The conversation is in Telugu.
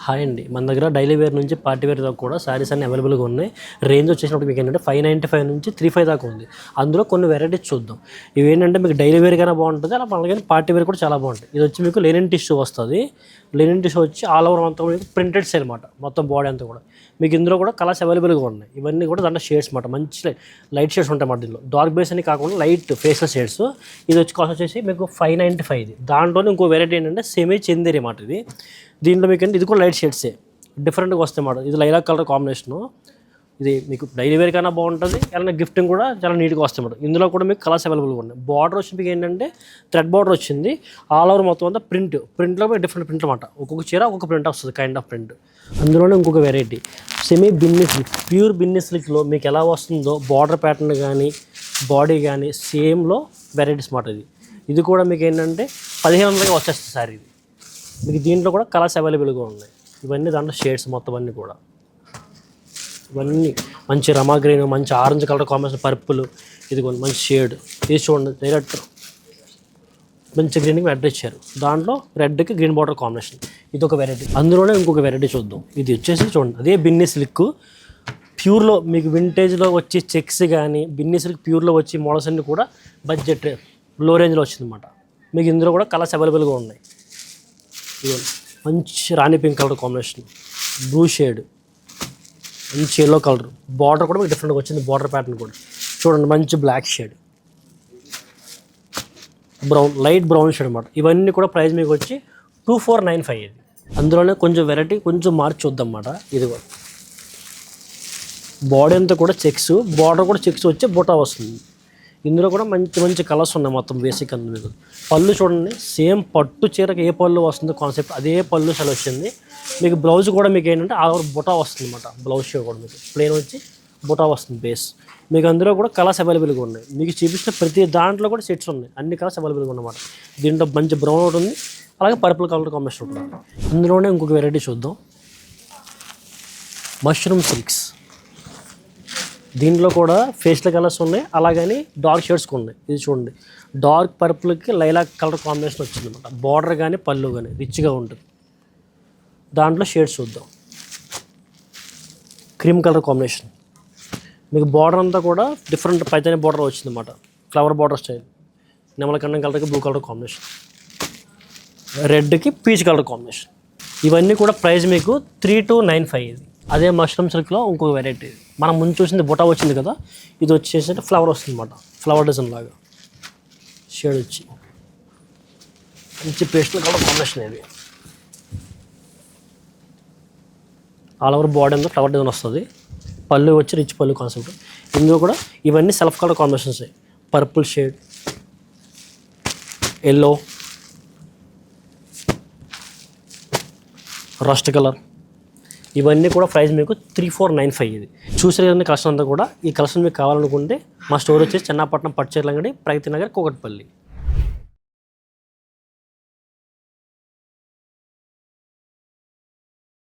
హాయ్ అండి. మన దగ్గర డైలీ వేర్ నుంచి పార్టీ వేర్ దాకా కూడా శారీస్ అన్ని అవైలబుల్గా ఉన్నాయి. రేంజ్ వచ్చేసినప్పుడు మీకు ఏంటంటే 595 నుంచి 35 దాకా ఉంది. అందులో కొన్ని వెరైటీస్ చూద్దాం. ఇవి ఏంటంటే మీకు డైలీ వేర్ కైనా బాగుంటుంది, అలా మనకి పార్టీ వేర్ కూడా చాలా బాగుంటుంది. ఇది వచ్చి మీకు లెనిన్ టిష్యూ వస్తుంది. లెనిన్ టిష్యూ వచ్చి ఆల్ ఓవర్ అంతా కూడా ప్రింటెడ్ సేల్ అనమాట. మొత్తం బాడీ అంతా కూడా మీకు ఇందులో కూడా కలర్స్ అవైలబుల్గా ఉన్నాయి. ఇవన్నీ కూడా దాంట్లో షేడ్స్ అనమాట. మంచి లైట్ షేడ్స్ ఉంటాయి అన్నమాట. దీనిలో డార్క్ బేస్ అని కాకుండా లైట్ ఫేషియల్ షేడ్స్. ఇది వచ్చి కాస్ట్ వచ్చేసి మీకు 595. దాంట్లోనే ఇంకో వెరైటీ ఏంటంటే సెమీ చందేరి అన్నమాట. దీంట్లో మీకు ఇది కూడా లైట్ షేడ్సే, డిఫరెంట్గా వస్తాయి అన్నమాట. ఇది లైలాక్ కలర్ కాంబినేషను. ఇది మీకు డైలీ వేర్ కన్నా బాగుంటుంది, ఏమైనా గిఫ్టింగ్ కూడా చాలా నీట్గా వస్తాయి అన్నమాట. ఇందులో కూడా మీకు కలర్స్ అవైలబుల్గా ఉన్నాయి. బార్డర్ వచ్చి మీకు ఏంటంటే థ్రెడ్ బార్డర్ వచ్చింది. ఆల్ ఓవర్ మొత్తం అంతా ప్రింట్లో డిఫరెంట్ ప్రింట్ అనమాట. ఒక్కొక్క చీర ఒక్కొక్క ప్రింట్ వస్తుంది, కైండ్ ఆఫ్ ప్రింట్. అందులోనే ఇంకొక variety semi Binny silk, pure Binny సిల్క్లో మీకు ఎలా వస్తుందో బార్డర్ ప్యాటర్న్ కానీ బాడీ కానీ సేమ్లో వెరైటీస్ మాట. ఇది కూడా మీకు ఏంటంటే 1500 వచ్చేస్తుంది సార్. ఇది మీకు దీంట్లో కూడా కలర్స్ అవైలబుల్గా ఉన్నాయి. ఇవన్నీ దాంట్లో షేడ్స్ మొత్తం అన్నీ కూడా. ఇవన్నీ మంచి రమా గ్రీన్, మంచి ఆరెంజ్ కలర్ కాంబినేషన్, పర్పుల్, ఇది కొన్ని మంచి షేడ్. ఇది చూడండి, డైరెక్ట్ మంచి గ్రీన్కి రెడ్ ఇచ్చారు. దాంట్లో రెడ్కి గ్రీన్ బార్డర్ కాంబినేషన్. ఇది ఒక వెరైటీ. అందులోనే ఇంకొక వెరైటీ చూద్దాం. ఇది వచ్చేసి చూడండి, అదే బిన్ని సిల్క్ ప్యూర్లో మీకు వింటేజ్లో వచ్చి చెక్స్ కానీ బిన్ని సిల్క్ ప్యూర్లో వచ్చి మోడల్స్ అన్నీ కూడా బడ్జెట్ లో రేంజ్లో వచ్చిందన్నమాట. మీకు ఇందులో కూడా కలర్స్ అవైలబుల్గా ఉన్నాయి. మంచి rani pink colour combination, blue shade, మంచి ఎల్లో కలర్. బార్డర్ కూడా మీకు డిఫరెంట్గా వచ్చింది. బార్డర్ ప్యాటర్న్ కూడా చూడండి, మంచి black shade, brown, light brown shade అనమాట. ఇవన్నీ కూడా ప్రైస్ మీకు వచ్చి 2495. ఇది అందులోనే కొంచెం వెరైటీ కొంచెం మార్చి చూద్దాం అన్నమాట. ఇది కూడా బాడీ అంతా కూడా చెక్స్, బార్డర్ కూడా చెక్స్ వచ్చి బుటా వస్తుంది. ఇందులో కూడా మంచి మంచి కలర్స్ ఉన్నాయి మొత్తం బేసిక్. అందు మీకు పళ్ళు చూడండి, సేమ్ పట్టు చీరకి ఏ పళ్ళు వస్తుందో కాన్సెప్ట్ అదే పళ్ళు సెల్ వచ్చింది. మీకు బ్లౌజ్ కూడా మీకు ఏంటంటే ఆ బుటా వస్తుంది అనమాట. బ్లౌజ్ షేడ్ కూడా మీకు ప్లెయిన్ వచ్చి బుటా వస్తుంది బేస్. మీకు అందులో కూడా కలర్స్ అవైలబుల్గా ఉన్నాయి. మీకు చూపించిన ప్రతి దాంట్లో కూడా సెట్స్ ఉన్నాయి. అన్ని కలర్స్ అవైలబుల్గా ఉన్నమాట. దీంట్లో మంచి బ్రౌన్ ఒకటి ఉంది, అలాగే పర్పుల్ కలర్ కాంబినేషన్ ఉంటుంది. అందులోనే ఇంకొక వెరైటీ చూద్దాం, మష్రూమ్ సిల్క్స్. దీంట్లో కూడా ఫేషియల్ కలర్స్ ఉన్నాయి, అలాగని డార్క్ షేడ్స్ ఉన్నాయి. ఇది చూడండి, డార్క్ పర్పుల్కి లైలాక్ కలర్ కాంబినేషన్ వచ్చింది అనమాట. బార్డర్ కానీ పళ్ళు కానీ రిచ్గా ఉంటుంది. దాంట్లో షేడ్స్ చూద్దాం. క్రీమ్ కలర్ కాంబినేషన్, మీకు బార్డర్ అంతా కూడా డిఫరెంట్ పైతని బార్డర్ వచ్చింది అనమాట. ఫ్లవర్ బార్డర్ స్టైల్, నెమలకండం కలర్కి బ్లూ కలర్ కాంబినేషన్, రెడ్కి పీచ్ కలర్ కాంబినేషన్. ఇవన్నీ కూడా ప్రైస్ మీకు 3295. ఇది అదే మష్రూమ్ సిల్క్లో ఇంకొక వెరైటీ. మనం ముందు చూసింది బుటా వచ్చింది కదా, ఇది వచ్చేసి ఫ్లవర్ వస్తుంది అనమాట. ఫ్లవర్ డిజైన్ లాగా షేడ్ వచ్చి మంచి పేస్టల్ కలర్ కాంబినేషన్. ఇది ఆల్ ఓవర్ బాడీ అంతా ఫ్లవర్ డిజైన్ వస్తుంది. పళ్ళు వచ్చి రిచ్ పళ్ళు కాన్సెప్ట్. ఇందులో కూడా ఇవన్నీ self colour combinations. Purple shade, yellow, rust colour. ఇవన్నీ కూడా ప్రైస్ మీకు 3495. ఇది చూసే కదండి కలెక్షన్ అంతా కూడా. ఈ కలెక్షన్ మీకు కావాలనుకుంటే మా స్టోర్ వచ్చేసి చెన్నాపట్నం పట్టుచీరల అంగడి, ప్రగతి నగర్, కూకట్పల్లి.